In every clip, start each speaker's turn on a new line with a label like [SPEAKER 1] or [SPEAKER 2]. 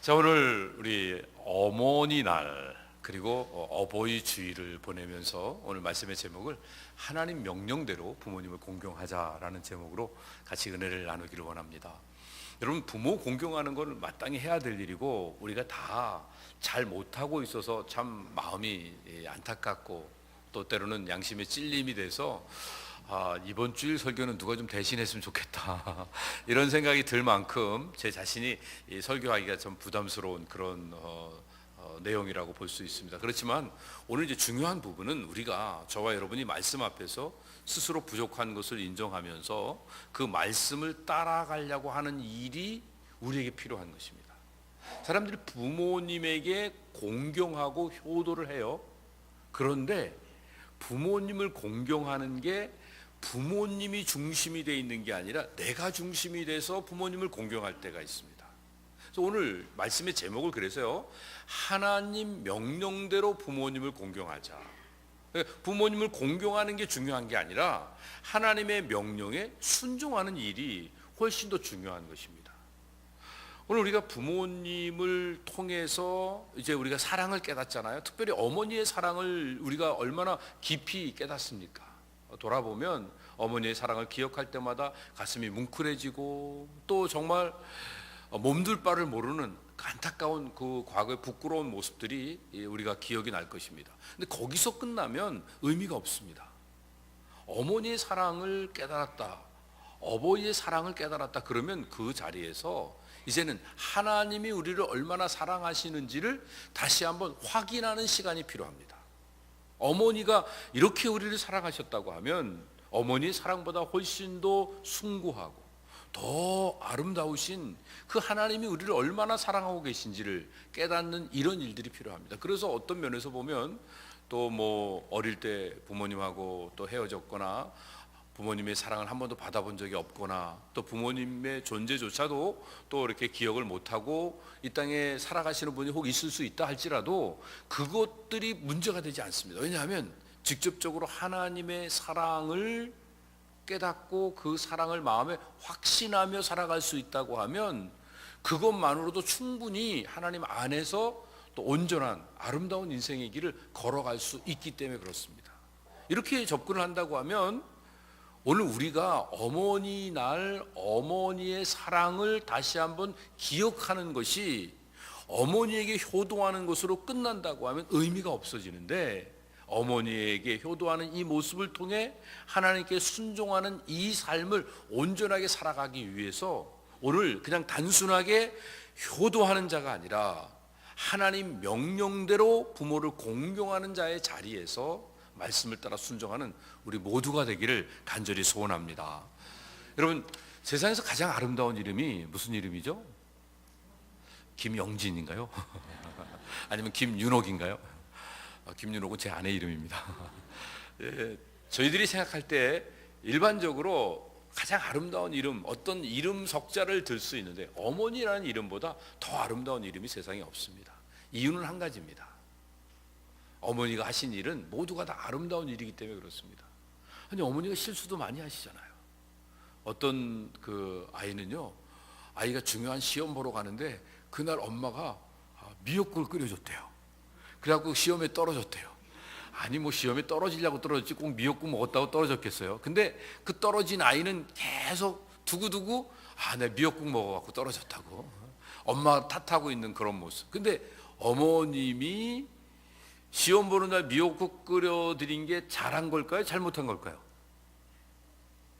[SPEAKER 1] 자, 오늘 우리 어머니 날 그리고 어버이 주일을 보내면서 오늘 말씀의 제목을 하나님 명령대로 부모님을 공경하자라는 제목으로 같이 은혜를 나누기를 원합니다. 여러분, 부모 공경하는 건 마땅히 해야 될 일이고 우리가 다 잘 못하고 있어서 참 마음이 안타깝고 또 때로는 양심의 찔림이 돼서 이번 주일 설교는 누가 좀 대신했으면 좋겠다 이런 생각이 들 만큼 제 자신이 설교하기가 좀 부담스러운 그런 내용이라고 볼 수 있습니다. 그렇지만 오늘 이제 중요한 부분은 우리가 저와 여러분이 말씀 앞에서 스스로 부족한 것을 인정하면서 그 말씀을 따라가려고 하는 일이 우리에게 필요한 것입니다. 사람들이 부모님에게 공경하고 효도를 해요. 그런데 부모님을 공경하는 게 부모님이 중심이 되어 있는 게 아니라 내가 중심이 돼서 부모님을 공경할 때가 있습니다. 그래서 오늘 말씀의 제목을 그래서요, 하나님 명령대로 부모님을 공경하자. 부모님을 공경하는 게 중요한 게 아니라 하나님의 명령에 순종하는 일이 훨씬 더 중요한 것입니다. 오늘 우리가 부모님을 통해서 이제 우리가 사랑을 깨닫잖아요. 특별히 어머니의 사랑을 우리가 얼마나 깊이 깨닫습니까? 돌아보면 어머니의 사랑을 기억할 때마다 가슴이 뭉클해지고 또 정말 몸둘 바를 모르는 안타까운 그 과거의 부끄러운 모습들이 우리가 기억이 날 것입니다. 근데 거기서 끝나면 의미가 없습니다. 어머니의 사랑을 깨달았다, 어버이의 사랑을 깨달았다 그러면 그 자리에서 이제는 하나님이 우리를 얼마나 사랑하시는지를 다시 한번 확인하는 시간이 필요합니다. 어머니가 이렇게 우리를 사랑하셨다고 하면 어머니의 사랑보다 훨씬 더 숭고하고 더 아름다우신 그 하나님이 우리를 얼마나 사랑하고 계신지를 깨닫는 이런 일들이 필요합니다. 그래서 어떤 면에서 보면 또 뭐 어릴 때 부모님하고 또 헤어졌거나 부모님의 사랑을 한 번도 받아본 적이 없거나 또 부모님의 존재조차도 또 이렇게 기억을 못하고 이 땅에 살아가시는 분이 혹 있을 수 있다 할지라도 그것들이 문제가 되지 않습니다. 왜냐하면 직접적으로 하나님의 사랑을 깨닫고 그 사랑을 마음에 확신하며 살아갈 수 있다고 하면 그것만으로도 충분히 하나님 안에서 또 온전한 아름다운 인생의 길을 걸어갈 수 있기 때문에 그렇습니다. 이렇게 접근을 한다고 하면 오늘 우리가 어머니 날 어머니의 사랑을 다시 한번 기억하는 것이 어머니에게 효도하는 것으로 끝난다고 하면 의미가 없어지는데, 어머니에게 효도하는 이 모습을 통해 하나님께 순종하는 이 삶을 온전하게 살아가기 위해서 오늘 그냥 단순하게 효도하는 자가 아니라 하나님 명령대로 부모를 공경하는 자의 자리에서 말씀을 따라 순종하는 우리 모두가 되기를 간절히 소원합니다. 여러분, 세상에서 가장 아름다운 이름이 무슨 이름이죠? 김영진인가요? 아니면 김윤옥인가요? 김윤옥은 제 아내 이름입니다. 예, 저희들이 생각할 때 일반적으로 가장 아름다운 이름, 어떤 이름 석자를 들 수 있는데 어머니라는 이름보다 더 아름다운 이름이 세상에 없습니다. 이유는 한 가지입니다. 어머니가 하신 일은 모두가 다 아름다운 일이기 때문에 그렇습니다. 아니, 어머니가 실수도 많이 하시잖아요. 어떤 그 아이는요, 아이가 중요한 시험 보러 가는데 그날 엄마가 미역국을 끓여줬대요. 그래갖고 시험에 떨어졌대요. 아니, 뭐 시험에 떨어지려고 떨어졌지 꼭 미역국 먹었다고 떨어졌겠어요. 근데 그 떨어진 아이는 계속 두고두고 내 미역국 먹어갖고 떨어졌다고 엄마 탓하고 있는 그런 모습. 근데 어머님이 시험 보는 날 미역국 끓여드린 게 잘한 걸까요? 잘못한 걸까요?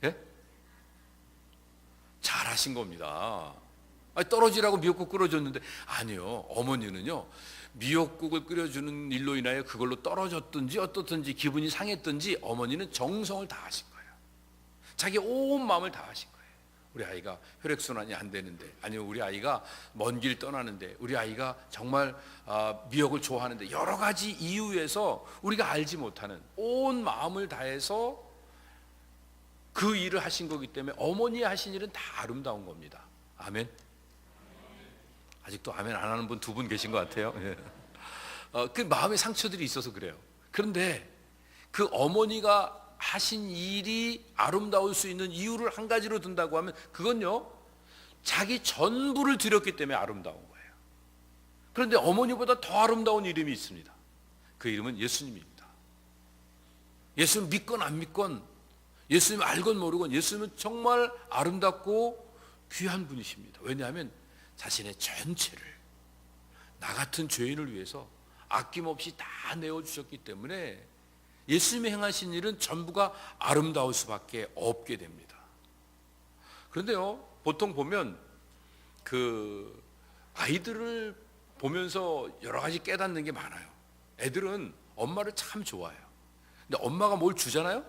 [SPEAKER 1] 예? 잘하신 겁니다. 아니, 떨어지라고 미역국 끓여줬는데 아니요. 어머니는요, 미역국을 끓여주는 일로 인하여 그걸로 떨어졌든지 어떻든지 기분이 상했든지 어머니는 정성을 다하신 거예요. 자기 온 마음을 다하신 거예요. 우리 아이가 혈액순환이 안 되는데, 아니면 우리 아이가 먼 길 떠나는데, 우리 아이가 정말 미역을 좋아하는데, 여러 가지 이유에서 우리가 알지 못하는 온 마음을 다해서 그 일을 하신 거기 때문에 어머니 하신 일은 다 아름다운 겁니다. 아멘. 아직도 아멘 안 하는 분 두 분 계신 것 같아요. 예. 그 마음의 상처들이 있어서 그래요. 그런데 그 어머니가 하신 일이 아름다울 수 있는 이유를 한 가지로 든다고 하면 그건요, 자기 전부를 드렸기 때문에 아름다운 거예요. 그런데 어머니보다 더 아름다운 이름이 있습니다. 그 이름은 예수님입니다. 예수님 믿건 안 믿건, 예수님 알건 모르건 예수님은 정말 아름답고 귀한 분이십니다. 왜냐하면 자신의 전체를 나 같은 죄인을 위해서 아낌없이 다 내어주셨기 때문에 예수님이 행하신 일은 전부가 아름다울 수밖에 없게 됩니다. 그런데요, 보통 보면 그 아이들을 보면서 여러 가지 깨닫는 게 많아요. 애들은 엄마를 참 좋아해요. 근데 엄마가 뭘 주잖아요?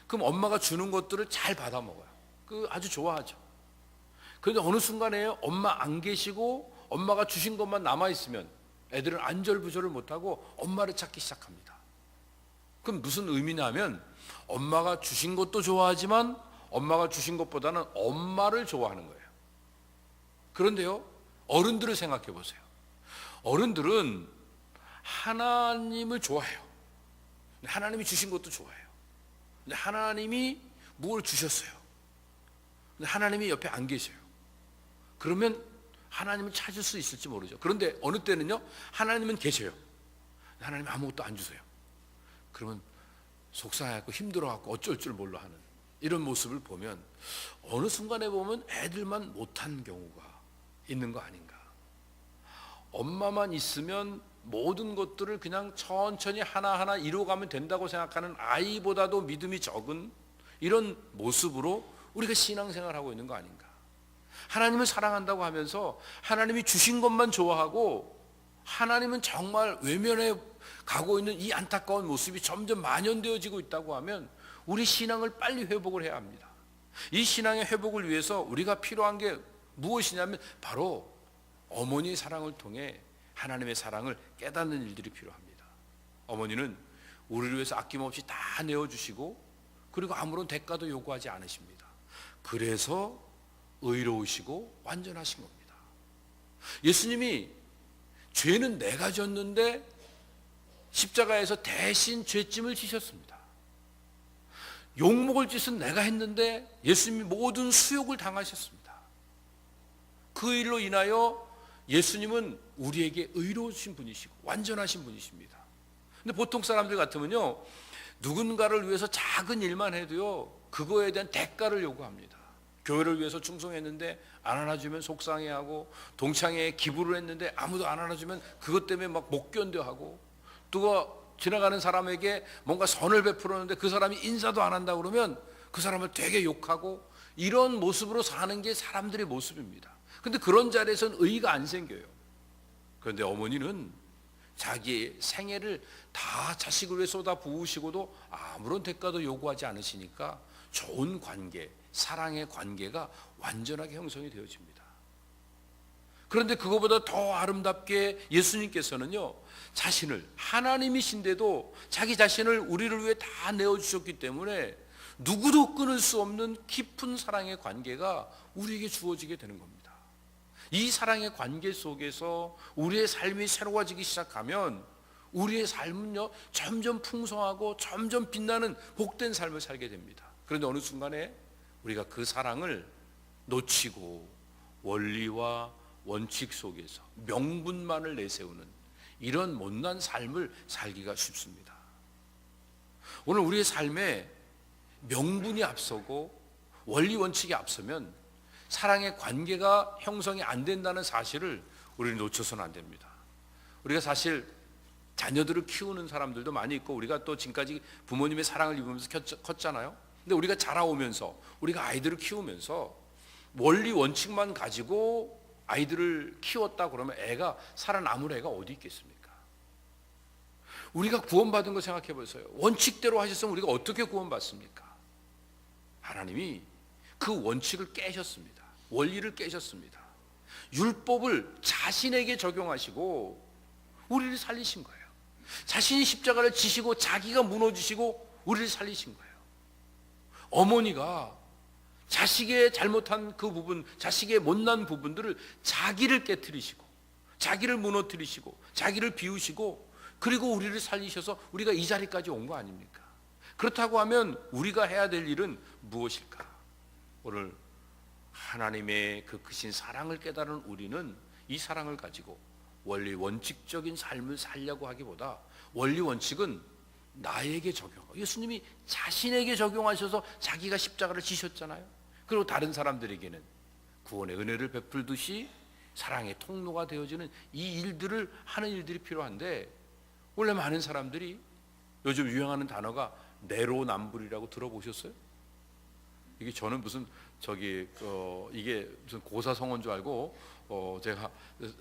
[SPEAKER 1] 그럼 엄마가 주는 것들을 잘 받아 먹어요. 그 아주 좋아하죠. 그런데 어느 순간에 엄마 안 계시고 엄마가 주신 것만 남아 있으면 애들은 안절부절을 못하고 엄마를 찾기 시작합니다. 그럼 무슨 의미냐면 엄마가 주신 것도 좋아하지만 엄마가 주신 것보다는 엄마를 좋아하는 거예요. 그런데요, 어른들을 생각해 보세요. 어른들은 하나님을 좋아해요. 하나님이 주신 것도 좋아해요. 근데 하나님이 뭘 주셨어요. 근데 하나님이 옆에 안 계세요. 그러면 하나님을 찾을 수 있을지 모르죠. 그런데 어느 때는요, 하나님은 계셔요. 하나님이 아무것도 안 주세요. 그러면 속상해갖고 힘들어갖고 어쩔 줄 몰라 하는 이런 모습을 보면 어느 순간에 보면 애들만 못한 경우가 있는 거 아닌가. 엄마만 있으면 모든 것들을 그냥 천천히 하나하나 이루어가면 된다고 생각하는 아이보다도 믿음이 적은 이런 모습으로 우리가 신앙생활을 하고 있는 거 아닌가. 하나님을 사랑한다고 하면서 하나님이 주신 것만 좋아하고 하나님은 정말 외면해 가고 있는 이 안타까운 모습이 점점 만연되어지고 있다고 하면 우리 신앙을 빨리 회복을 해야 합니다. 이 신앙의 회복을 위해서 우리가 필요한 게 무엇이냐면 바로 어머니의 사랑을 통해 하나님의 사랑을 깨닫는 일들이 필요합니다. 어머니는 우리를 위해서 아낌없이 다 내어주시고 그리고 아무런 대가도 요구하지 않으십니다. 그래서 의로우시고 완전하신 겁니다. 예수님이 죄는 내가 졌는데 십자가에서 대신 죄짐을 지셨습니다. 욕먹을 짓은 내가 했는데 예수님이 모든 수욕을 당하셨습니다. 그 일로 인하여 예수님은 우리에게 의로우신 분이시고 완전하신 분이십니다. 근데 보통 사람들 같으면요, 누군가를 위해서 작은 일만 해도요 그거에 대한 대가를 요구합니다. 교회를 위해서 충성했는데 안 안아주면 속상해하고, 동창회에 기부를 했는데 아무도 안 안아주면 그것 때문에 막 못 견뎌하고, 누가 지나가는 사람에게 뭔가 선을 베풀었는데 그 사람이 인사도 안 한다 그러면 그 사람을 되게 욕하고, 이런 모습으로 사는 게 사람들의 모습입니다. 근데 그런 자리에서는 의의가 안 생겨요. 그런데 어머니는 자기의 생애를 다 자식을 위해 쏟아 부으시고도 아무런 대가도 요구하지 않으시니까 좋은 관계, 사랑의 관계가 완전하게 형성이 되어집니다. 그런데 그거보다 더 아름답게 예수님께서는요, 자신을, 하나님이신데도 자기 자신을 우리를 위해 다 내어주셨기 때문에 누구도 끊을 수 없는 깊은 사랑의 관계가 우리에게 주어지게 되는 겁니다. 이 사랑의 관계 속에서 우리의 삶이 새로워지기 시작하면 우리의 삶은요 점점 풍성하고 점점 빛나는 복된 삶을 살게 됩니다. 그런데 어느 순간에 우리가 그 사랑을 놓치고 원리와 원칙 속에서 명분만을 내세우는 이런 못난 삶을 살기가 쉽습니다. 오늘 우리의 삶에 명분이 앞서고 원리 원칙이 앞서면 사랑의 관계가 형성이 안 된다는 사실을 우리는 놓쳐서는 안 됩니다. 우리가 사실 자녀들을 키우는 사람들도 많이 있고, 우리가 또 지금까지 부모님의 사랑을 입으면서 컸잖아요. 근데 우리가 자라오면서, 우리가 아이들을 키우면서 원리 원칙만 가지고 아이들을 키웠다 그러면 애가 살아남을 애가 어디 있겠습니까? 우리가 구원받은 거 생각해 보세요. 원칙대로 하셨으면 우리가 어떻게 구원받습니까? 하나님이 그 원칙을 깨셨습니다. 원리를 깨셨습니다. 율법을 자신에게 적용하시고 우리를 살리신 거예요. 자신이 십자가를 지시고 자기가 무너지시고 우리를 살리신 거예요. 어머니가 자식의 잘못한 그 부분, 자식의 못난 부분들을 자기를 깨트리시고 자기를 무너뜨리시고 자기를 비우시고 그리고 우리를 살리셔서 우리가 이 자리까지 온 거 아닙니까? 그렇다고 하면 우리가 해야 될 일은 무엇일까? 오늘 하나님의 그 크신 사랑을 깨달은 우리는 이 사랑을 가지고 원리 원칙적인 삶을 살려고 하기보다 원리 원칙은 나에게 적용하고, 예수님이 자신에게 적용하셔서 자기가 십자가를 지셨잖아요. 그리고 다른 사람들에게는 구원의 은혜를 베풀듯이 사랑의 통로가 되어지는 이 일들을 하는 일들이 필요한데, 원래 많은 사람들이 요즘 유행하는 단어가 내로남불이라고 들어보셨어요? 이게 저는 무슨 이게 무슨 고사성어인 줄 알고 제가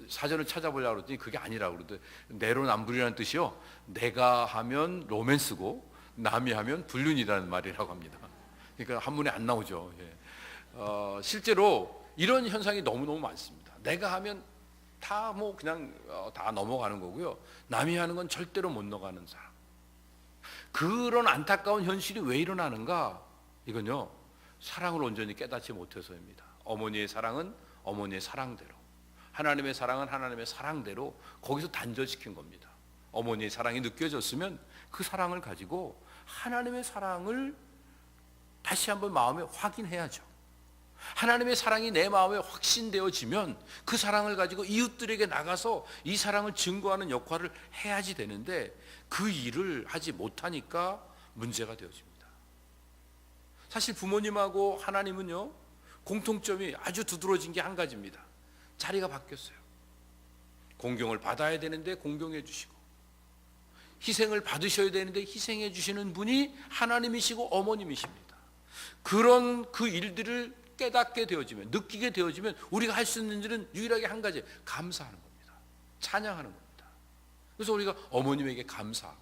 [SPEAKER 1] 사전을 찾아보려고 그랬더니 그게 아니라고 그러더라고요. 내로남불이라는 뜻이요, 내가 하면 로맨스고 남이 하면 불륜이라는 말이라고 합니다. 그러니까 한문에 안 나오죠. 실제로 이런 현상이 너무너무 많습니다. 내가 하면 다 그냥 다 넘어가는 거고요, 남이 하는 건 절대로 못 넘어가는 사람. 그런 안타까운 현실이 왜 일어나는가? 이건요, 사랑을 온전히 깨닫지 못해서입니다. 어머니의 사랑은 어머니의 사랑대로, 하나님의 사랑은 하나님의 사랑대로 거기서 단절시킨 겁니다. 어머니의 사랑이 느껴졌으면 그 사랑을 가지고 하나님의 사랑을 다시 한번 마음에 확인해야죠. 하나님의 사랑이 내 마음에 확신되어지면 그 사랑을 가지고 이웃들에게 나가서 이 사랑을 증거하는 역할을 해야지 되는데, 그 일을 하지 못하니까 문제가 되어집니다. 사실 부모님하고 하나님은요, 공통점이 아주 두드러진 게 한 가지입니다. 자리가 바뀌었어요. 공경을 받아야 되는데 공경해 주시고, 희생을 받으셔야 되는데 희생해 주시는 분이 하나님이시고 어머님이십니다. 그런 그 일들을 깨닫게 되어지면, 느끼게 되어지면 우리가 할 수 있는 일은 유일하게 한 가지, 감사하는 겁니다. 찬양하는 겁니다. 그래서 우리가 어머님에게 감사하고,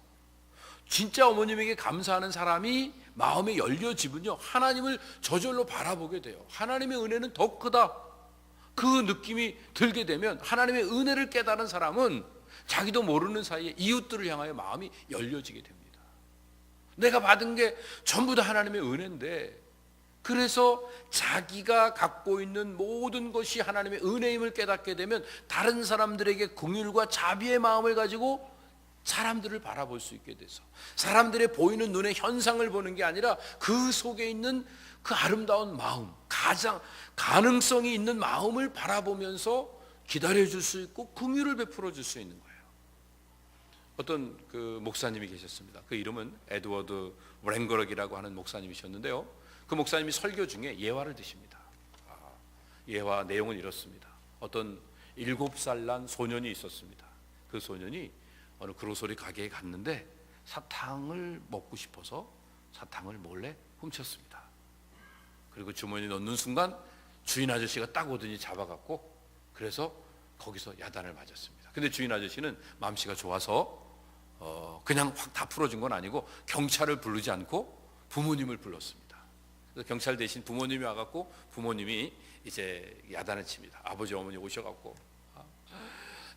[SPEAKER 1] 진짜 어머님에게 감사하는 사람이 마음에 열려지면요, 하나님을 저절로 바라보게 돼요. 하나님의 은혜는 더 크다, 그 느낌이 들게 되면, 하나님의 은혜를 깨달은 사람은 자기도 모르는 사이에 이웃들을 향하여 마음이 열려지게 됩니다. 내가 받은 게 전부 다 하나님의 은혜인데, 그래서 자기가 갖고 있는 모든 것이 하나님의 은혜임을 깨닫게 되면 다른 사람들에게 긍휼과 자비의 마음을 가지고 사람들을 바라볼 수 있게 돼서, 사람들의 보이는 눈의 현상을 보는 게 아니라 그 속에 있는 그 아름다운 마음, 가능성이 있는 마음을 바라보면서 기다려줄 수 있고 긍휼을 베풀어 줄 수 있는 거예요. 어떤 그 목사님이 계셨습니다. 그 이름은 에드워드 랭거럭이라고 하는 목사님이셨는데요, 그 목사님이 설교 중에 예화를 드십니다. 예화 내용은 이렇습니다. 어떤 7살 난 소년이 있었습니다. 그 소년이 어느 그로소리 가게에 갔는데 사탕을 먹고 싶어서 사탕을 몰래 훔쳤습니다. 그리고 주머니에 넣는 순간 주인 아저씨가 딱 오더니 잡아갖고, 그래서 거기서 야단을 맞았습니다. 근데 주인 아저씨는 마음씨가 좋아서 그냥 확 다 풀어준 건 아니고 경찰을 부르지 않고 부모님을 불렀습니다. 그래서 경찰 대신 부모님이 와갖고 부모님이 이제 야단을 칩니다. 아버지 어머니 오셔갖고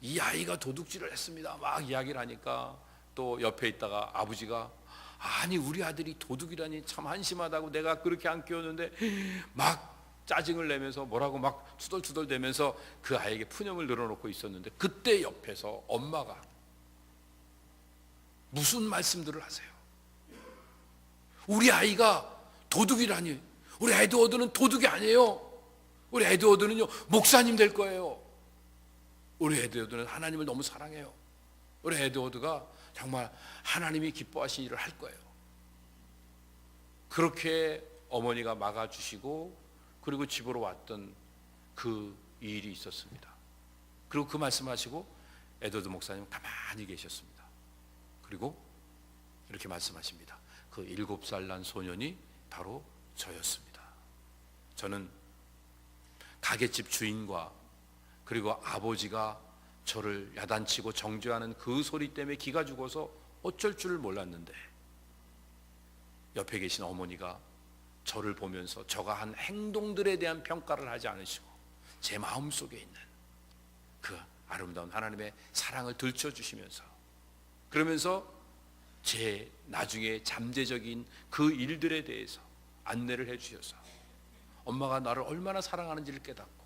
[SPEAKER 1] 이 아이가 도둑질을 했습니다 막 이야기를 하니까, 또 옆에 있다가 아버지가 아니 우리 아들이 도둑이라니 참 한심하다고, 내가 그렇게 안 키웠는데, 막 짜증을 내면서 뭐라고 막 투덜투덜대면서 그 아이에게 푸념을 늘어놓고 있었는데, 그때 옆에서 엄마가 무슨 말씀들을 하세요. 우리 아이가 도둑이라니, 우리 에드워드는 도둑이 아니에요. 우리 에드워드는요 목사님 될 거예요. 우리 에드워드는 하나님을 너무 사랑해요. 우리 에드워드가 정말 하나님이 기뻐하신 일을 할 거예요. 그렇게 어머니가 막아주시고, 그리고 집으로 왔던 그 일이 있었습니다. 그리고 그 말씀하시고 에드워드 목사님 가만히 계셨습니다. 그리고 이렇게 말씀하십니다. 그 7살 난 소년이 바로 저였습니다. 저는 가게집 주인과 그리고 아버지가 저를 야단치고 정죄하는 그 소리 때문에 기가 죽어서 어쩔 줄을 몰랐는데, 옆에 계신 어머니가 저를 보면서 저가 한 행동들에 대한 평가를 하지 않으시고 제 마음속에 있는 그 아름다운 하나님의 사랑을 들춰주시면서, 그러면서 제 나중에 잠재적인 그 일들에 대해서 안내를 해주셔서 엄마가 나를 얼마나 사랑하는지를 깨닫고,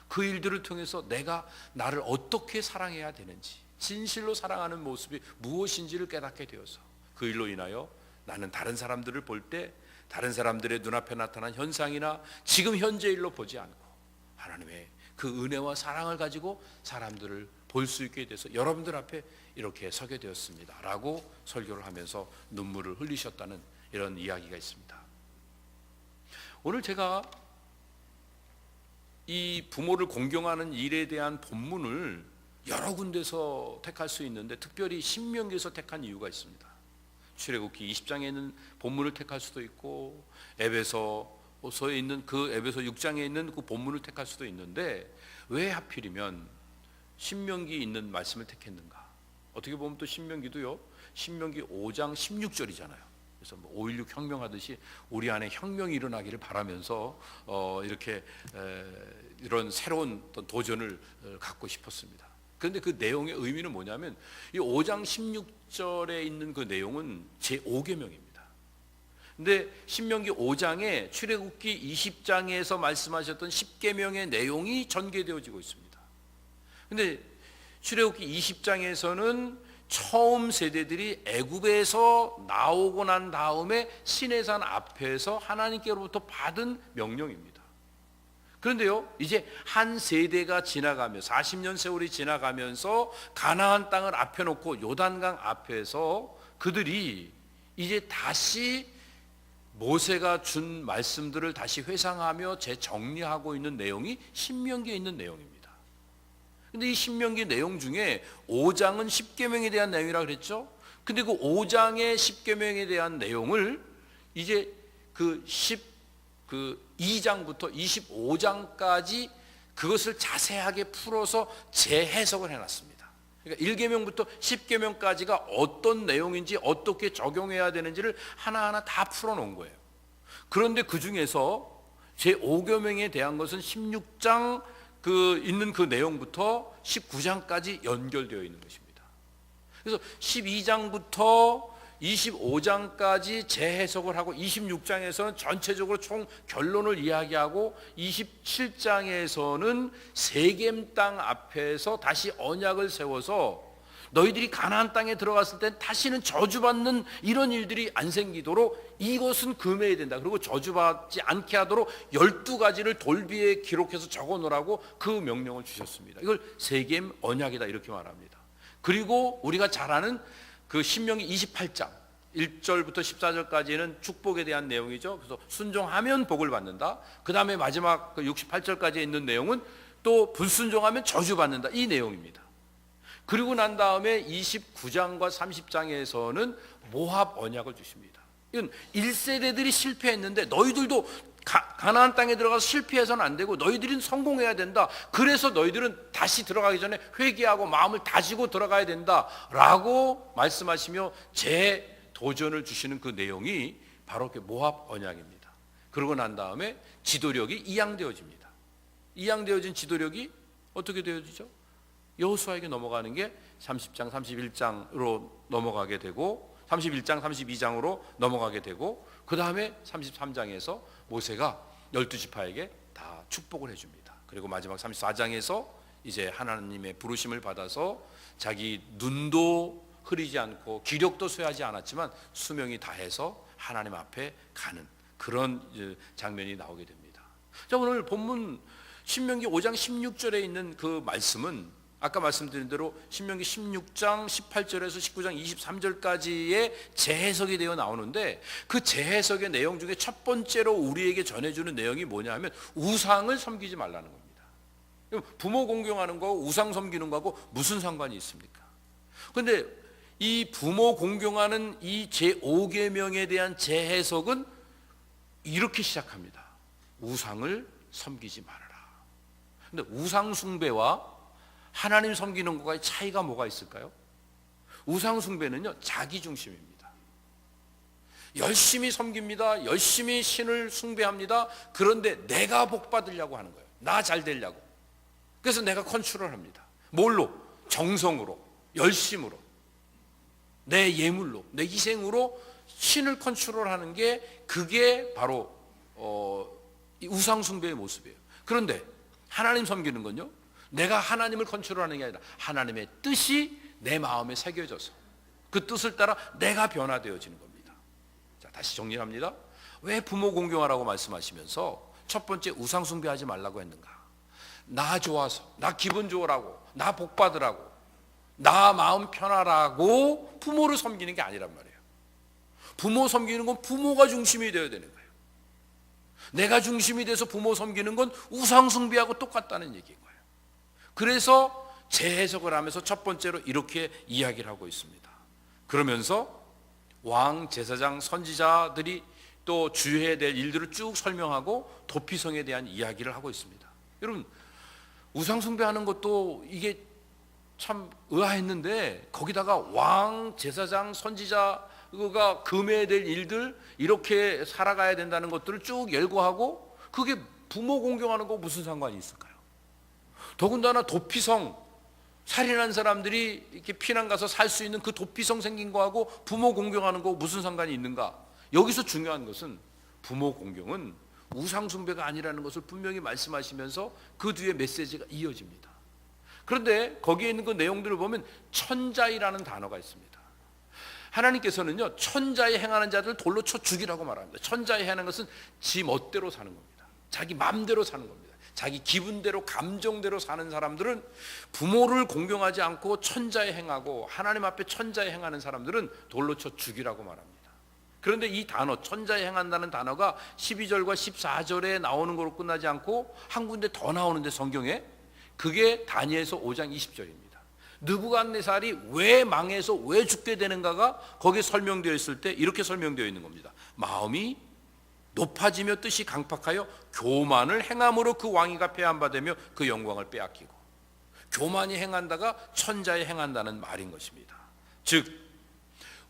[SPEAKER 1] 그 일들을 통해서 내가 나를 어떻게 사랑해야 되는지, 진실로 사랑하는 모습이 무엇인지를 깨닫게 되어서, 그 일로 인하여 나는 다른 사람들을 볼 때 다른 사람들의 눈앞에 나타난 현상이나 지금 현재 일로 보지 않고 하나님의 그 은혜와 사랑을 가지고 사람들을 볼 수 있게 돼서 여러분들 앞에 이렇게 서게 되었습니다 라고 설교를 하면서 눈물을 흘리셨다는 이런 이야기가 있습니다. 오늘 제가 이 부모를 공경하는 일에 대한 본문을 여러 군데서 택할 수 있는데 특별히 신명기에서 택한 이유가 있습니다. 출애굽기 20장에 있는 본문을 택할 수도 있고 에베소서에 있는 그 에베소 6장에 있는 그 본문을 택할 수도 있는데 왜 하필이면 신명기에 있는 말씀을 택했는가? 어떻게 보면 또 신명기도요, 신명기 5장 16절이잖아요. 그래서 5.16 혁명하듯이 우리 안에 혁명이 일어나기를 바라면서 이렇게 이런 새로운 도전을 갖고 싶었습니다. 그런데 그 내용의 의미는 뭐냐면 이 5장 16절에 있는 그 내용은 제5계명입니다. 근데 신명기 5장에 출애굽기 20장에서 말씀하셨던 10계명의 내용이 전개되어지고 있습니다. 근데 출애굽기 20장에서는 처음 세대들이 애굽에서 나오고 난 다음에 시내산 앞에서 하나님께로부터 받은 명령입니다. 그런데요, 이제 한 세대가 지나가며 40년 세월이 지나가면서 가나안 땅을 앞에 놓고 요단강 앞에서 그들이 이제 다시 모세가 준 말씀들을 다시 회상하며 재정리하고 있는 내용이 신명기에 있는 내용입니다. 근데 이 신명기 내용 중에 5장은 10계명에 대한 내용이라 그랬죠. 근데 그 5장의 10계명에 대한 내용을 이제 그 2장부터 25장까지 그것을 자세하게 풀어서 재해석을 해놨습니다. 그러니까 1계명부터 10계명까지가 어떤 내용인지 어떻게 적용해야 되는지를 하나하나 다 풀어놓은 거예요. 그런데 그 중에서 제5계명에 대한 것은 16장 있는 그 내용부터 19장까지 연결되어 있는 것입니다. 그래서 12장부터 25장까지 재해석을 하고 26장에서는 전체적으로 총 결론을 이야기하고 27장에서는 세겜 땅 앞에서 다시 언약을 세워서 너희들이 가나안 땅에 들어갔을 때 다시는 저주받는 이런 일들이 안 생기도록 이것은 금해야 된다. 그리고 저주받지 않게 하도록 12가지를 돌비에 기록해서 적어놓으라고 그 명령을 주셨습니다. 이걸 세겜 언약이다 이렇게 말합니다. 그리고 우리가 잘 아는 그 신명기 28장 1절부터 14절까지는 축복에 대한 내용이죠. 그래서 순종하면 복을 받는다. 그 다음에 마지막 68절까지 있는 내용은 또 불순종하면 저주받는다 이 내용입니다. 그리고 난 다음에 29장과 30장에서는 모압 언약을 주십니다. 이건 1세대들이 실패했는데 너희들도 가나안 땅에 들어가서 실패해서는 안 되고 너희들은 성공해야 된다. 그래서 너희들은 다시 들어가기 전에 회개하고 마음을 다지고 들어가야 된다 라고 말씀하시며 재도전을 주시는 그 내용이 바로 그 모압 언약입니다. 그러고 난 다음에 지도력이 이양되어집니다. 이양되어진 지도력이 어떻게 되어지죠? 여호수아에게 넘어가는 게 30장, 31장으로 넘어가게 되고 31장, 32장으로 넘어가게 되고 그 다음에 33장에서 모세가 12지파에게 다 축복을 해줍니다. 그리고 마지막 34장에서 이제 하나님의 부르심을 받아서 자기 눈도 흐리지 않고 기력도 쇠하지 않았지만 수명이 다해서 하나님 앞에 가는 그런 장면이 나오게 됩니다. 자, 오늘 본문 신명기 5장 16절에 있는 그 말씀은 아까 말씀드린 대로 신명기 16장 18절에서 19장 23절까지의 재해석이 되어 나오는데 그 재해석의 내용 중에 첫 번째로 우리에게 전해주는 내용이 뭐냐 하면 우상을 섬기지 말라는 겁니다. 부모 공경하는 거하고 우상 섬기는 거하고 무슨 상관이 있습니까? 그런데 이 부모 공경하는 이 제5계명에 대한 재해석은 이렇게 시작합니다. 우상을 섬기지 말아라. 그런데 우상 숭배와 하나님 섬기는 것과의 차이가 뭐가 있을까요? 우상 숭배는요, 자기 중심입니다. 열심히 섬깁니다. 열심히 신을 숭배합니다. 그런데 내가 복 받으려고 하는 거예요. 나 잘 되려고. 그래서 내가 컨트롤합니다. 뭘로? 정성으로, 열심으로, 내 예물로, 내 희생으로 신을 컨트롤하는 게 그게 바로 우상 숭배의 모습이에요. 그런데 하나님 섬기는 건요, 내가 하나님을 컨트롤하는 게 아니라 하나님의 뜻이 내 마음에 새겨져서 그 뜻을 따라 내가 변화되어지는 겁니다. 자, 다시 정리합니다. 왜 부모 공경하라고 말씀하시면서 첫 번째 우상 숭배하지 말라고 했는가? 나 좋아서, 나 기분 좋으라고, 나 복 받으라고, 나 마음 편하라고 부모를 섬기는 게 아니란 말이에요. 부모 섬기는 건 부모가 중심이 되어야 되는 거예요. 내가 중심이 돼서 부모 섬기는 건 우상 숭배하고 똑같다는 얘기인 거예요. 그래서 재해석을 하면서 첫 번째로 이렇게 이야기를 하고 있습니다. 그러면서 왕, 제사장, 선지자들이 또 주의해야 될 일들을 쭉 설명하고 도피성에 대한 이야기를 하고 있습니다. 여러분, 우상 숭배하는 것도 이게 참 의아했는데 거기다가 왕, 제사장, 선지자가 금해야 될 일들, 이렇게 살아가야 된다는 것들을 쭉 열거하고, 그게 부모 공경하는 거 무슨 상관이 있을까요? 더군다나 도피성, 살인한 사람들이 이렇게 피난 가서 살 수 있는 그 도피성 생긴 거하고 부모 공경하는 거 무슨 상관이 있는가? 여기서 중요한 것은 부모 공경은 우상 숭배가 아니라는 것을 분명히 말씀하시면서 그 뒤에 메시지가 이어집니다. 그런데 거기에 있는 그 내용들을 보면 천자이라는 단어가 있습니다. 하나님께서는요, 천자에 행하는 자들 돌로 쳐 죽이라고 말합니다. 천자에 행하는 것은 지 멋대로 사는 겁니다. 자기 마음대로 사는 겁니다. 자기 기분대로, 감정대로 사는 사람들은, 부모를 공경하지 않고 천자에 행하고 하나님 앞에 천자에 행하는 사람들은 돌로 쳐 죽이라고 말합니다. 그런데 이 단어, 천자에 행한다는 단어가 12절과 14절에 나오는 걸로 끝나지 않고 한 군데 더 나오는데, 성경에 그게 다니엘서 5장 20절입니다. 느부갓네살이 왜 망해서 왜 죽게 되는가가 거기에 설명되어 있을 때 이렇게 설명되어 있는 겁니다. 마음이 높아지며 뜻이 강팍하여 교만을 행함으로 그 왕위가 폐함받으며 그 영광을 빼앗기고, 교만이 행한다가 천자에 행한다는 말인 것입니다. 즉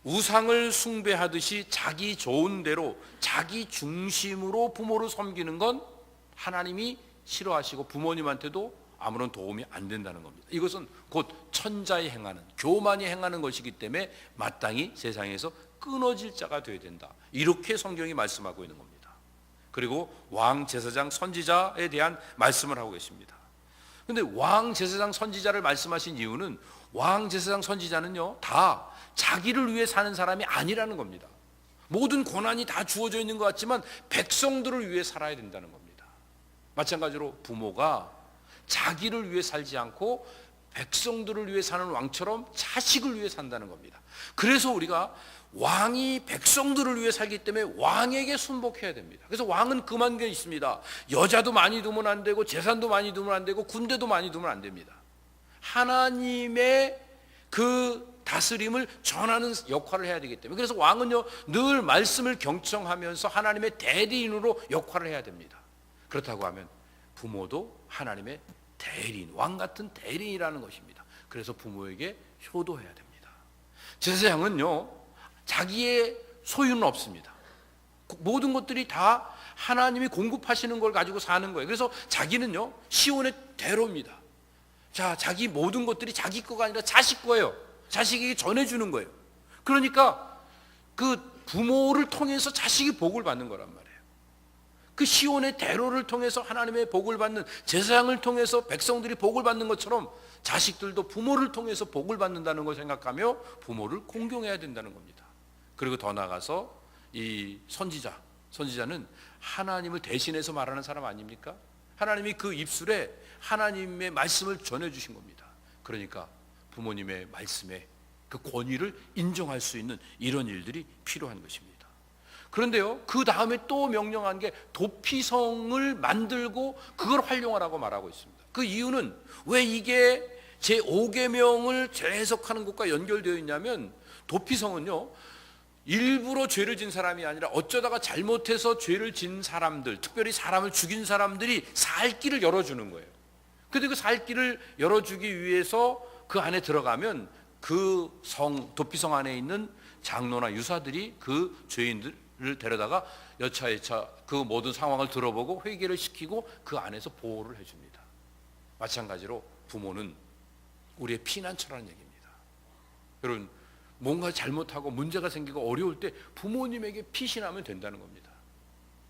[SPEAKER 1] 우상을 숭배하듯이 자기 좋은 대로 자기 중심으로 부모를 섬기는 건 하나님이 싫어하시고 부모님한테도 아무런 도움이 안 된다는 겁니다. 이것은 곧 천자에 행하는, 교만이 행하는 것이기 때문에 마땅히 세상에서 끊어질 자가 되어야 된다, 이렇게 성경이 말씀하고 있는 겁니다. 그리고 왕, 제사장, 선지자에 대한 말씀을 하고 계십니다. 그런데 왕, 제사장, 선지자를 말씀하신 이유는, 왕, 제사장, 선지자는요 다 자기를 위해 사는 사람이 아니라는 겁니다. 모든 권한이 다 주어져 있는 것 같지만 백성들을 위해 살아야 된다는 겁니다. 마찬가지로 부모가 자기를 위해 살지 않고 백성들을 위해 사는 왕처럼 자식을 위해 산다는 겁니다. 그래서 우리가 왕이 백성들을 위해 살기 때문에 왕에게 순복해야 됩니다. 그래서 왕은 그만 게 있습니다. 여자도 많이 두면 안 되고, 재산도 많이 두면 안 되고, 군대도 많이 두면 안 됩니다. 하나님의 그 다스림을 전하는 역할을 해야 되기 때문에, 그래서 왕은요 늘 말씀을 경청하면서 하나님의 대리인으로 역할을 해야 됩니다. 그렇다고 하면 부모도 하나님의 대리인, 왕 같은 대리인이라는 것입니다. 그래서 부모에게 효도해야 됩니다. 제사장은요 자기의 소유는 없습니다. 모든 것들이 다 하나님이 공급하시는 걸 가지고 사는 거예요. 그래서 자기는요 시온의 대로입니다. 자, 자기 모든 것들이 자기 거가 아니라 자식 거예요. 자식에게 전해주는 거예요. 그러니까 그 부모를 통해서 자식이 복을 받는 거란 말이에요. 그 시온의 대로를 통해서 하나님의 복을 받는, 제사장을 통해서 백성들이 복을 받는 것처럼 자식들도 부모를 통해서 복을 받는다는 걸 생각하며 부모를 공경해야 된다는 겁니다. 그리고 더 나아가서 이 선지자는 하나님을 대신해서 말하는 사람 아닙니까? 하나님이 그 입술에 하나님의 말씀을 전해주신 겁니다. 그러니까 부모님의 말씀에 그 권위를 인정할 수 있는 이런 일들이 필요한 것입니다. 그런데요 그 다음에 또 명령한 게 도피성을 만들고 그걸 활용하라고 말하고 있습니다. 그 이유는 왜 이게 제5계명을 재해석하는 것과 연결되어 있냐면, 도피성은요 일부러 죄를 진 사람이 아니라 어쩌다가 잘못해서 죄를 진 사람들, 특별히 사람을 죽인 사람들이 살 길을 열어주는 거예요. 그런데 그 살 길을 열어주기 위해서 그 안에 들어가면 그 도피성 안에 있는 장로나 유사들이 그 죄인들을 데려다가 여차여차 그 모든 상황을 들어보고 회개를 시키고 그 안에서 보호를 해줍니다. 마찬가지로 부모는 우리의 피난처라는 얘기입니다. 여러분, 뭔가 잘못하고 문제가 생기고 어려울 때 부모님에게 피신하면 된다는 겁니다.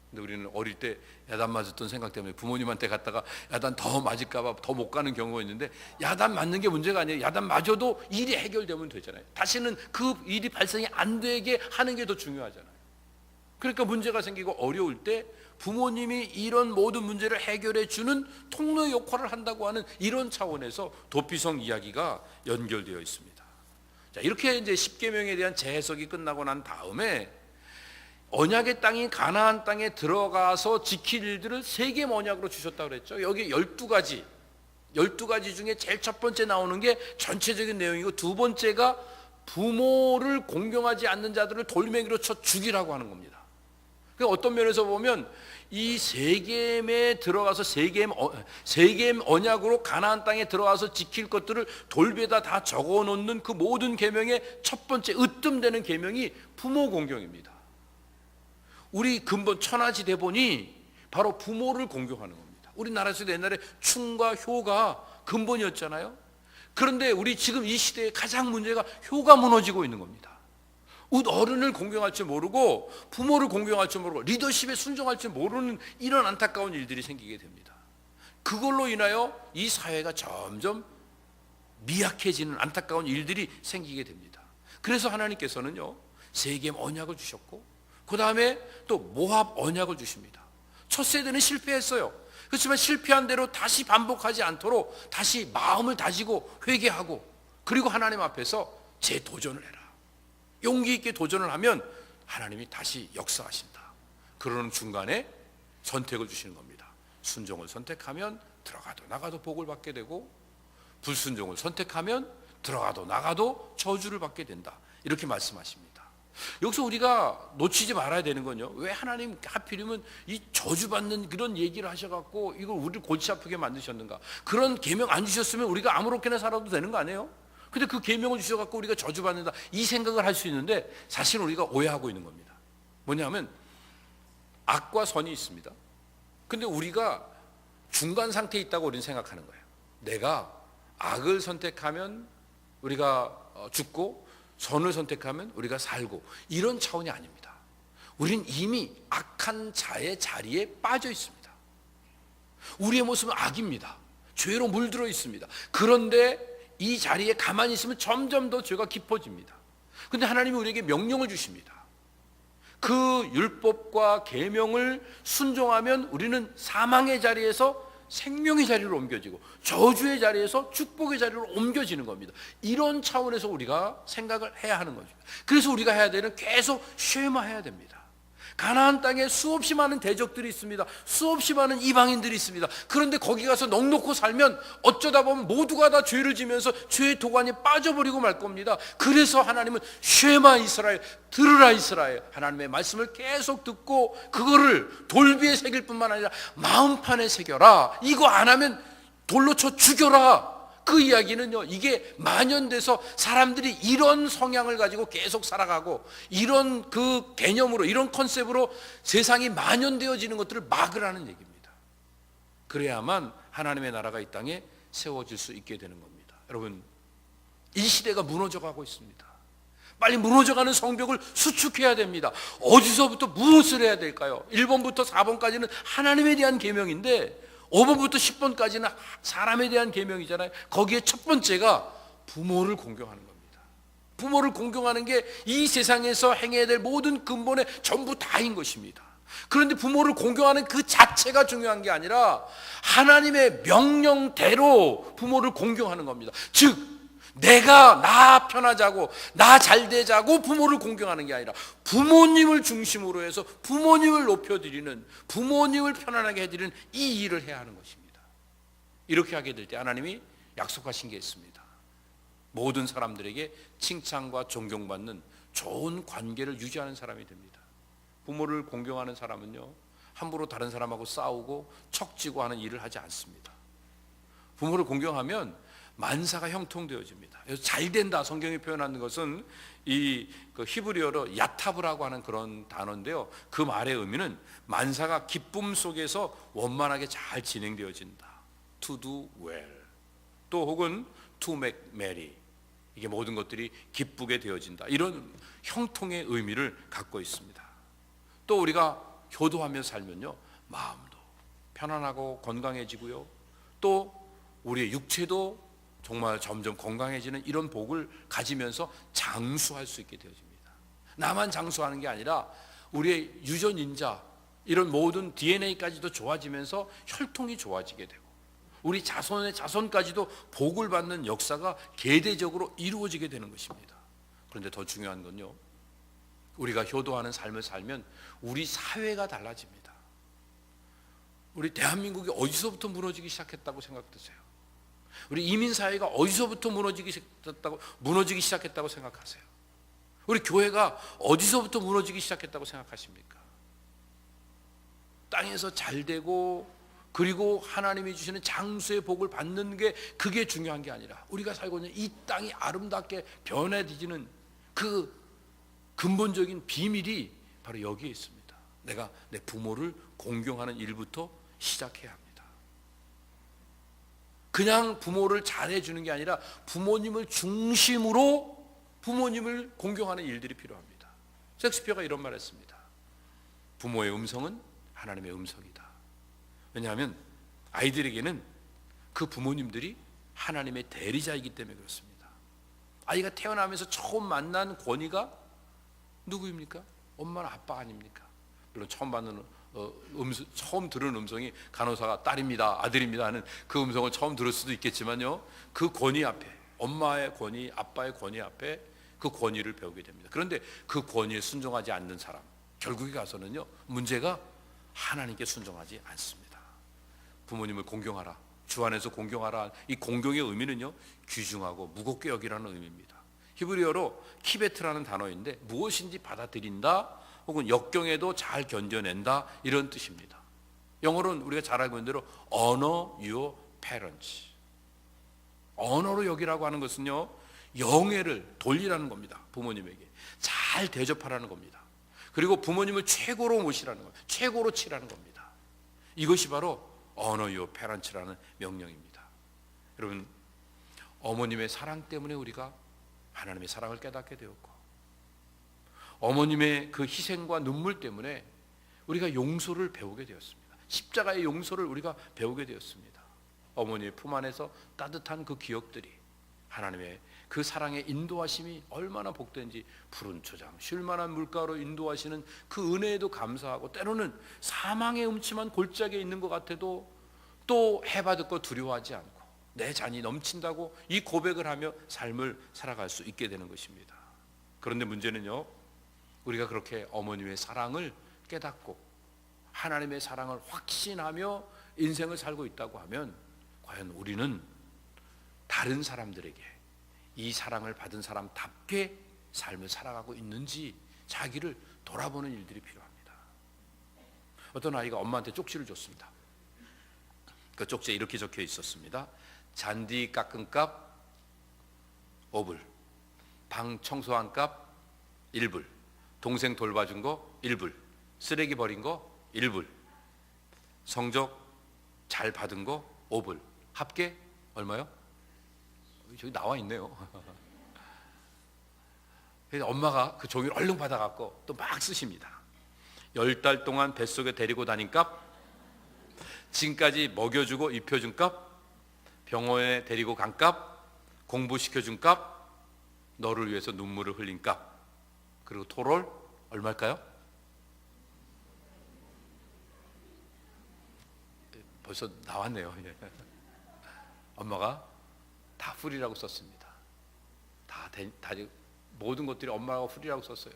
[SPEAKER 1] 근데 우리는 어릴 때 야단 맞았던 생각 때문에 부모님한테 갔다가 야단 더 맞을까 봐 더 못 가는 경우가 있는데, 야단 맞는 게 문제가 아니에요. 야단 맞아도 일이 해결되면 되잖아요. 다시는 그 일이 발생이 안 되게 하는 게 더 중요하잖아요. 그러니까 문제가 생기고 어려울 때 부모님이 이런 모든 문제를 해결해 주는 통로 역할을 한다고 하는 이런 차원에서 도피성 이야기가 연결되어 있습니다. 자, 이렇게 이제 십계명에 대한 재해석이 끝나고 난 다음에 언약의 땅인 가나안 땅에 들어가서 지킬 일들을 세 개 언약으로 주셨다고 그랬죠. 여기 12가지 중에 제일 첫 번째 나오는 게 전체적인 내용이고, 두 번째가 부모를 공경하지 않는 자들을 돌멩이로 쳐 죽이라고 하는 겁니다. 그러니까 어떤 면에서 보면 이 세겜에 들어가서 세겜 언약으로 가나안 땅에 들어가서 지킬 것들을 돌배에다 다 적어 놓는 그 모든 계명의 첫 번째 으뜸되는 계명이 부모 공경입니다. 우리 근본 천하지 대본이 바로 부모를 공경하는 겁니다. 우리나라에서도 옛날에 충과 효가 근본이었잖아요. 그런데 우리 지금 이 시대의 가장 문제가 효가 무너지고 있는 겁니다. 어른을 공경할 줄 모르고 부모를 공경할 줄 모르고 리더십에 순종할 줄 모르는 이런 안타까운 일들이 생기게 됩니다. 그걸로 인하여 이 사회가 점점 미약해지는 안타까운 일들이 생기게 됩니다. 그래서 하나님께서는요, 세겜 언약을 주셨고 그 다음에 또 모압 언약을 주십니다. 첫 세대는 실패했어요. 그렇지만 실패한 대로 다시 반복하지 않도록 다시 마음을 다지고 회개하고, 그리고 하나님 앞에서 재도전을 해라. 용기 있게 도전을 하면 하나님이 다시 역사하신다. 그러는 중간에 선택을 주시는 겁니다. 순종을 선택하면 들어가도 나가도 복을 받게 되고, 불순종을 선택하면 들어가도 나가도 저주를 받게 된다. 이렇게 말씀하십니다. 여기서 우리가 놓치지 말아야 되는 건요, 왜 하나님 하필이면 이 저주받는 그런 얘기를 하셔갖고 이걸 우리를 골치 아프게 만드셨는가? 그런 계명 안 주셨으면 우리가 아무렇게나 살아도 되는 거 아니에요? 근데 그 계명을 주셔갖고 우리가 저주받는다, 이 생각을 할 수 있는데 사실 우리가 오해하고 있는 겁니다. 뭐냐면 악과 선이 있습니다. 근데 우리가 중간 상태에 있다고 우리는 생각하는 거예요. 내가 악을 선택하면 우리가 죽고 선을 선택하면 우리가 살고, 이런 차원이 아닙니다. 우린 이미 악한 자의 자리에 빠져 있습니다. 우리의 모습은 악입니다. 죄로 물들어 있습니다. 그런데 이 자리에 가만히 있으면 점점 더 죄가 깊어집니다. 그런데 하나님이 우리에게 명령을 주십니다. 그 율법과 계명을 순종하면 우리는 사망의 자리에서 생명의 자리로 옮겨지고 저주의 자리에서 축복의 자리로 옮겨지는 겁니다. 이런 차원에서 우리가 생각을 해야 하는 거죠. 그래서 우리가 해야 되는, 계속 쉐마해야 됩니다. 가나안 땅에 수없이 많은 대적들이 있습니다. 수없이 많은 이방인들이 있습니다. 그런데 거기 가서 넉넉히 살면 어쩌다 보면 모두가 다 죄를 지면서 죄의 도관에 빠져버리고 말 겁니다. 그래서 하나님은 쉐마 이스라엘, 들으라 이스라엘, 하나님의 말씀을 계속 듣고 그거를 돌비에 새길 뿐만 아니라 마음판에 새겨라. 이거 안 하면 돌로 쳐 죽여라. 그 이야기는요, 이게 만연돼서 사람들이 이런 성향을 가지고 계속 살아가고 이런 그 개념으로, 이런 컨셉으로 세상이 만연되어지는 것들을 막으라는 얘기입니다. 그래야만 하나님의 나라가 이 땅에 세워질 수 있게 되는 겁니다. 여러분, 이 시대가 무너져가고 있습니다. 빨리 무너져가는 성벽을 수축해야 됩니다. 어디서부터 무엇을 해야 될까요? 1번부터 4번까지는 하나님에 대한 계명인데 5번부터 10번까지는 사람에 대한 계명이잖아요. 거기에 첫 번째가 부모를 공경하는 겁니다. 부모를 공경하는 게 이 세상에서 행해야 될 모든 근본의 전부 다인 것입니다. 그런데 부모를 공경하는 그 자체가 중요한 게 아니라 하나님의 명령대로 부모를 공경하는 겁니다. 즉 내가 나 편하자고, 나 잘되자고 부모를 공경하는 게 아니라 부모님을 중심으로 해서 부모님을 높여드리는, 부모님을 편안하게 해드리는 이 일을 해야 하는 것입니다. 이렇게 하게 될 때 하나님이 약속하신 게 있습니다. 모든 사람들에게 칭찬과 존경받는 좋은 관계를 유지하는 사람이 됩니다. 부모를 공경하는 사람은요, 함부로 다른 사람하고 싸우고 척지고 하는 일을 하지 않습니다. 부모를 공경하면 만사가 형통되어집니다. 그래서 잘 된다, 성경이 표현하는 것은 이 히브리어로 야타브라고 하는 그런 단어인데요, 그 말의 의미는 만사가 기쁨 속에서 원만하게 잘 진행되어진다. To do well. 또 혹은 to make merry. 이게 모든 것들이 기쁘게 되어진다. 이런 형통의 의미를 갖고 있습니다. 또 우리가 효도하며 살면요, 마음도 편안하고 건강해지고요, 또 우리의 육체도 정말 점점 건강해지는 이런 복을 가지면서 장수할 수 있게 되어집니다. 나만 장수하는 게 아니라 우리의 유전인자 이런 모든 DNA까지도 좋아지면서 혈통이 좋아지게 되고 우리 자손의 자손까지도 복을 받는 역사가 계대적으로 이루어지게 되는 것입니다. 그런데 더 중요한 건요, 우리가 효도하는 삶을 살면 우리 사회가 달라집니다. 우리 대한민국이 어디서부터 무너지기 시작했다고 생각되세요? 우리 이민사회가 어디서부터 무너지기 시작했다고 생각하세요? 우리 교회가 어디서부터 무너지기 시작했다고 생각하십니까? 땅에서 잘 되고 그리고 하나님이 주시는 장수의 복을 받는 게 그게 중요한 게 아니라 우리가 살고 있는 이 땅이 아름답게 변해지는 그 근본적인 비밀이 바로 여기에 있습니다. 내가 내 부모를 공경하는 일부터 시작해야 합니다. 그냥 부모를 잘해주는 게 아니라 부모님을 중심으로 부모님을 공경하는 일들이 필요합니다. 셰익스피어가 이런 말을 했습니다. 부모의 음성은 하나님의 음성이다. 왜냐하면 아이들에게는 그 부모님들이 하나님의 대리자이기 때문에 그렇습니다. 아이가 태어나면서 처음 만난 권위가 누구입니까? 엄마나 아빠 아닙니까? 물론 처음 들은 음성이 간호사가 딸입니다, 아들입니다 하는 그 음성을 처음 들을 수도 있겠지만요, 그 권위 앞에, 엄마의 권위, 아빠의 권위 앞에 그 권위를 배우게 됩니다. 그런데 그 권위에 순종하지 않는 사람, 결국에 가서는요, 문제가 하나님께 순종하지 않습니다. 부모님을 공경하라, 주 안에서 공경하라, 이 공경의 의미는요, 귀중하고 무겁게 여기라는 의미입니다. 히브리어로 키베트라는 단어인데 무엇인지 받아들인다 혹은 역경에도 잘 견뎌낸다 이런 뜻입니다. 영어로는 우리가 잘 알고 있는 대로 honor your parents, 언어로 여기라고 하는 것은요, 영예를 돌리라는 겁니다. 부모님에게 잘 대접하라는 겁니다. 그리고 부모님을 최고로 모시라는 거예요. 최고로 치라는 겁니다. 이것이 바로 honor your parents라는 명령입니다. 여러분, 어머님의 사랑 때문에 우리가 하나님의 사랑을 깨닫게 되었고, 어머님의 그 희생과 눈물 때문에 우리가 용서를 배우게 되었습니다. 십자가의 용서를 우리가 배우게 되었습니다. 어머니의 품 안에서 따뜻한 그 기억들이 하나님의 그 사랑의 인도하심이 얼마나 복된지, 푸른 초장, 쉴만한 물가로 인도하시는 그 은혜에도 감사하고, 때로는 사망의 음침한 골짜기에 있는 것 같아도 또 해받을 거 두려워하지 않고 내 잔이 넘친다고 이 고백을 하며 삶을 살아갈 수 있게 되는 것입니다. 그런데 문제는요, 우리가 그렇게 어머님의 사랑을 깨닫고 하나님의 사랑을 확신하며 인생을 살고 있다고 하면 과연 우리는 다른 사람들에게 이 사랑을 받은 사람답게 삶을 살아가고 있는지 자기를 돌아보는 일들이 필요합니다. 어떤 아이가 엄마한테 쪽지를 줬습니다. 그 쪽지에 이렇게 적혀 있었습니다. 잔디 깎은 값 5불, 방 청소한 값 1불, 동생 돌봐준 거 1불, 쓰레기 버린 거 1불, 성적 잘 받은 거 5불, 합계 얼마요? 저기 나와 있네요. 그래서 엄마가 그 종이를 얼른 받아갖고 또 막 쓰십니다. 10달 동안 뱃속에 데리고 다닌 값, 지금까지 먹여주고 입혀준 값, 병원에 데리고 간 값, 공부시켜준 값, 너를 위해서 눈물을 흘린 값, 그리고 토롤 얼마일까요? 벌써 나왔네요. 엄마가 다 풀이라고 썼습니다. 다 모든 것들이 엄마가 풀이라고 썼어요.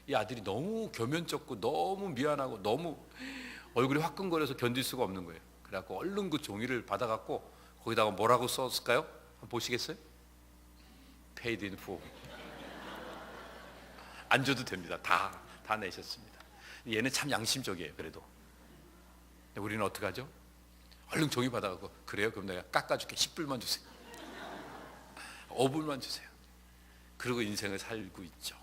[SPEAKER 1] 이 아들이 너무 겸연쩍고 너무 미안하고 너무 얼굴이 화끈거려서 견딜 수가 없는 거예요. 그래갖고 얼른 그 종이를 받아갖고 거기다가 뭐라고 썼을까요? 한번 보시겠어요? Paid in full. 안 줘도 됩니다. 다 내셨습니다. 얘는 참 양심적이에요. 그래도 우리는 어떻게 하죠? 얼른 종이 받아갖고, 그래요? 그럼 내가 깎아줄게. 10불만 주세요. 5불만 주세요. 그리고 인생을 살고 있죠.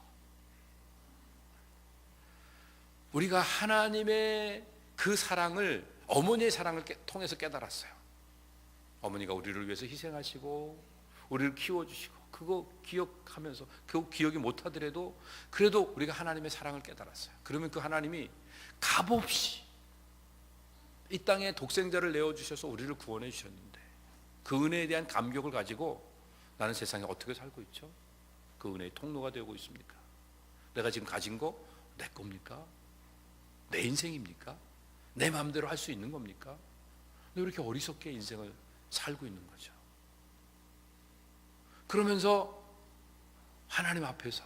[SPEAKER 1] 우리가 하나님의 그 사랑을, 어머니의 사랑을 통해서 깨달았어요. 어머니가 우리를 위해서 희생하시고 우리를 키워주시고, 그거 기억하면서 그 기억이 못하더라도 그래도 우리가 하나님의 사랑을 깨달았어요. 그러면 그 하나님이 값없이 이 땅에 독생자를 내어주셔서 우리를 구원해 주셨는데, 그 은혜에 대한 감격을 가지고 나는 세상에 어떻게 살고 있죠? 그 은혜의 통로가 되고 있습니까? 내가 지금 가진 거 내 겁니까? 내 인생입니까? 내 마음대로 할 수 있는 겁니까? 왜 이렇게 어리석게 인생을 살고 있는 거죠? 그러면서 하나님 앞에서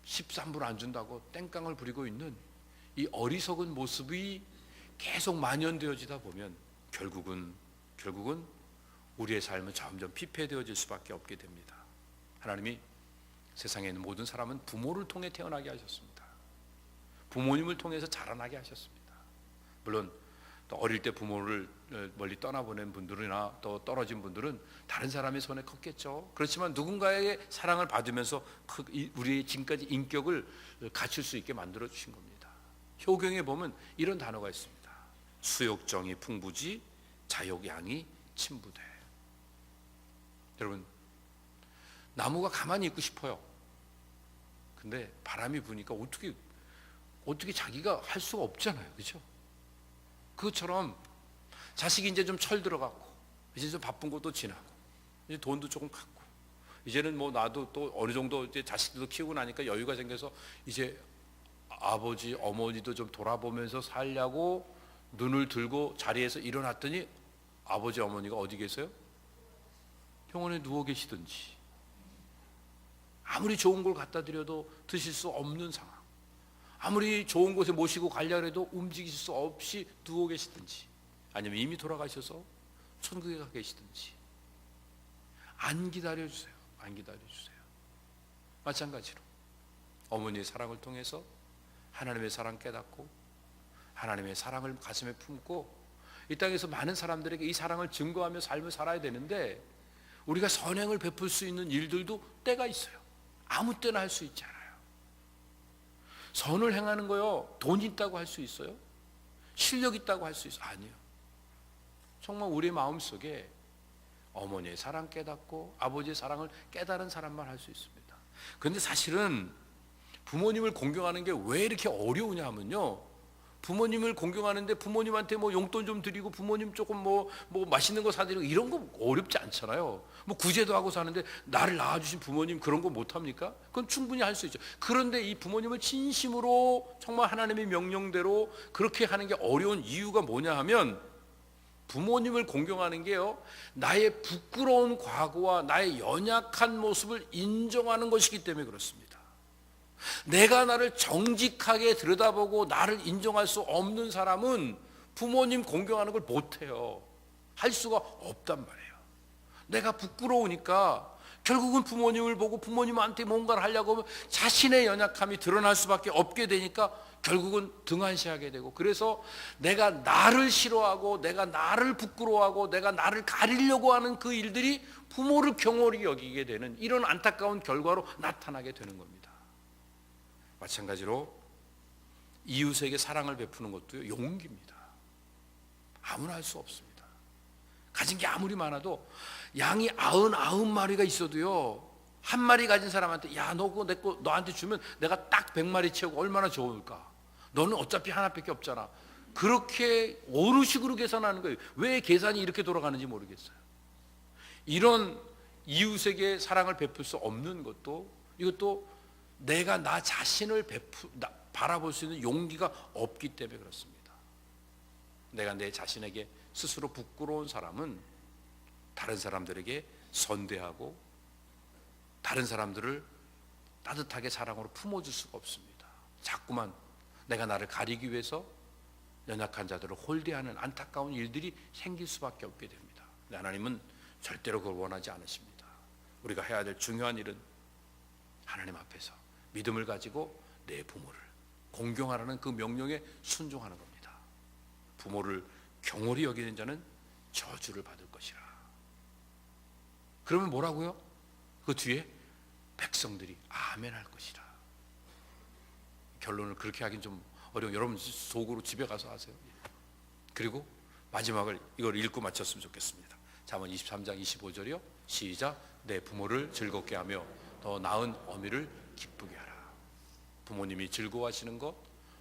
[SPEAKER 1] 13불 안 준다고 땡깡을 부리고 있는 이 어리석은 모습이 계속 만연되어지다 보면 결국은 우리의 삶은 점점 피폐되어질 수밖에 없게 됩니다. 하나님이 세상에 있는 모든 사람은 부모를 통해 태어나게 하셨습니다. 부모님을 통해서 자라나게 하셨습니다. 물론 또 어릴 때 부모를 멀리 떠나보낸 분들이나 또 떨어진 분들은 다른 사람의 손에 컸겠죠. 그렇지만 누군가의 사랑을 받으면서 우리의 지금까지 인격을 갖출 수 있게 만들어 주신 겁니다. 효경에 보면 이런 단어가 있습니다. 수욕정이 풍부지 자욕양이 침부돼. 여러분, 나무가 가만히 있고 싶어요. 근데 바람이 부니까 어떻게 자기가 할 수가 없잖아요. 그렇죠? 그것처럼 자식이 이제 좀 철 들어갔고 이제 좀 바쁜 것도 지나고 이제 돈도 조금 갖고 이제는 뭐 나도 또 어느 정도 이제 자식들도 키우고 나니까 여유가 생겨서 이제 아버지 어머니도 좀 돌아보면서 살려고 눈을 들고 자리에서 일어났더니 아버지 어머니가 어디 계세요? 병원에 누워 계시든지, 아무리 좋은 걸 갖다 드려도 드실 수 없는 상황, 아무리 좋은 곳에 모시고 가려고 해도 움직이실 수 없이 누워 계시든지, 아니면 이미 돌아가셔서 천국에 가 계시든지, 안 기다려주세요. 안 기다려주세요. 마찬가지로 어머니의 사랑을 통해서 하나님의 사랑 깨닫고 하나님의 사랑을 가슴에 품고 이 땅에서 많은 사람들에게 이 사랑을 증거하며 삶을 살아야 되는데, 우리가 선행을 베풀 수 있는 일들도 때가 있어요. 아무 때나 할 수 있지 않아요. 선을 행하는 거요, 돈 있다고 할 수 있어요? 실력 있다고 할 수 있어요? 아니요. 정말 우리 마음속에 어머니의 사랑 깨닫고 아버지의 사랑을 깨달은 사람만 할 수 있습니다. 그런데 사실은 부모님을 공경하는 게 왜 이렇게 어려우냐 하면요, 부모님을 공경하는데 부모님한테 뭐 용돈 좀 드리고 부모님 조금 뭐 맛있는 거 사드리고 이런 거 어렵지 않잖아요. 뭐 구제도 하고 사는데 나를 낳아주신 부모님 그런 거 못합니까? 그건 충분히 할 수 있죠. 그런데 이 부모님을 진심으로 정말 하나님의 명령대로 그렇게 하는 게 어려운 이유가 뭐냐 하면, 부모님을 공경하는 게요, 나의 부끄러운 과거와 나의 연약한 모습을 인정하는 것이기 때문에 그렇습니다. 내가 나를 정직하게 들여다보고 나를 인정할 수 없는 사람은 부모님 공경하는 걸 못해요. 할 수가 없단 말이에요. 내가 부끄러우니까 결국은 부모님을 보고 부모님한테 뭔가를 하려고 하면 자신의 연약함이 드러날 수밖에 없게 되니까 결국은 등한시하게 되고, 그래서 내가 나를 싫어하고 내가 나를 부끄러워하고 내가 나를 가리려고 하는 그 일들이 부모를 경홀히 여기게 되는 이런 안타까운 결과로 나타나게 되는 겁니다. 마찬가지로 이웃에게 사랑을 베푸는 것도 용기입니다. 아무나 할 수 없습니다. 가진 게 아무리 많아도, 양이 99마리가 있어도요, 한 마리 가진 사람한테 야, 너 그거 내 거 너한테 주면 내가 딱 100마리 채우고 얼마나 좋을까? 너는 어차피 하나밖에 없잖아. 그렇게 어느 식으로 계산하는 거예요. 왜 계산이 이렇게 돌아가는지 모르겠어요. 이런 이웃에게 사랑을 베풀 수 없는 것도, 이것도 내가 나 자신을 바라볼 수 있는 용기가 없기 때문에 그렇습니다. 내가 내 자신에게 스스로 부끄러운 사람은 다른 사람들에게 선대하고 다른 사람들을 따뜻하게 사랑으로 품어줄 수가 없습니다. 자꾸만 내가 나를 가리기 위해서 연약한 자들을 홀대하는 안타까운 일들이 생길 수밖에 없게 됩니다. 근데 하나님은 절대로 그걸 원하지 않으십니다. 우리가 해야 될 중요한 일은 하나님 앞에서 믿음을 가지고 내 부모를 공경하라는 그 명령에 순종하는 겁니다. 부모를 경홀히 여기는 자는 저주를 받을 것이라. 그러면 뭐라고요? 그 뒤에 백성들이 아멘 할 것이라. 결론을 그렇게 하긴 좀 어려워. 여러분 속으로 집에 가서 하세요. 그리고 마지막을 이걸 읽고 마쳤으면 좋겠습니다. 잠언 23장 25절이요. 시작. 내 부모를 즐겁게 하며 더 나은 어미를 기쁘게 하라. 부모님이 즐거워하시는 것,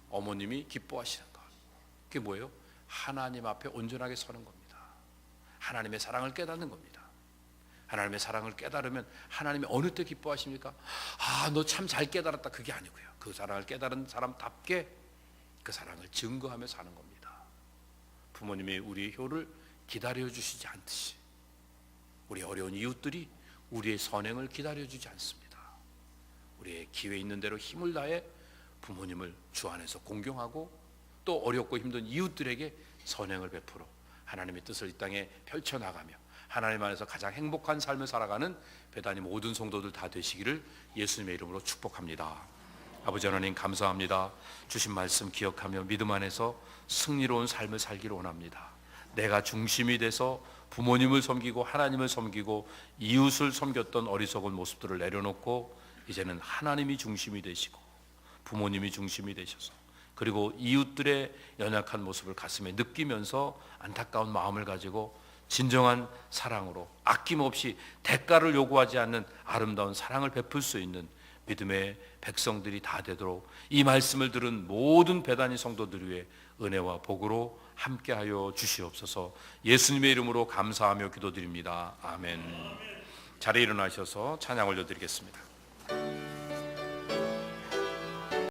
[SPEAKER 1] 어머님이 기뻐하시는 것, 그게 뭐예요? 하나님 앞에 온전하게 서는 겁니다. 하나님의 사랑을 깨닫는 겁니다. 하나님의 사랑을 깨달으면 하나님이 어느 때 기뻐하십니까? 아, 너 참 잘 깨달았다, 그게 아니고요. 그 사랑을 깨달은 사람답게 그 사랑을 증거하며 사는 겁니다. 부모님이 우리의 효를 기다려주시지 않듯이 우리 어려운 이웃들이 우리의 선행을 기다려주지 않습니다. 우리의 기회 있는 대로 힘을 다해 부모님을 주 안에서 공경하고 또 어렵고 힘든 이웃들에게 선행을 베풀어 하나님의 뜻을 이 땅에 펼쳐나가며 하나님 안에서 가장 행복한 삶을 살아가는 배단위 모든 성도들 다 되시기를 예수님의 이름으로 축복합니다. 아버지 하나님 감사합니다. 주신 말씀 기억하며 믿음 안에서 승리로운 삶을 살기를 원합니다. 내가 중심이 돼서 부모님을 섬기고 하나님을 섬기고 이웃을 섬겼던 어리석은 모습들을 내려놓고 이제는 하나님이 중심이 되시고 부모님이 중심이 되셔서 그리고 이웃들의 연약한 모습을 가슴에 느끼면서 안타까운 마음을 가지고 진정한 사랑으로 아낌없이 대가를 요구하지 않는 아름다운 사랑을 베풀 수 있는 믿음의 백성들이 다 되도록 이 말씀을 들은 모든 배단위 성도들 위해 은혜와 복으로 함께하여 주시옵소서. 예수님의 이름으로 감사하며 기도드립니다. 아멘. 자리에 일어나셔서 찬양 올려드리겠습니다.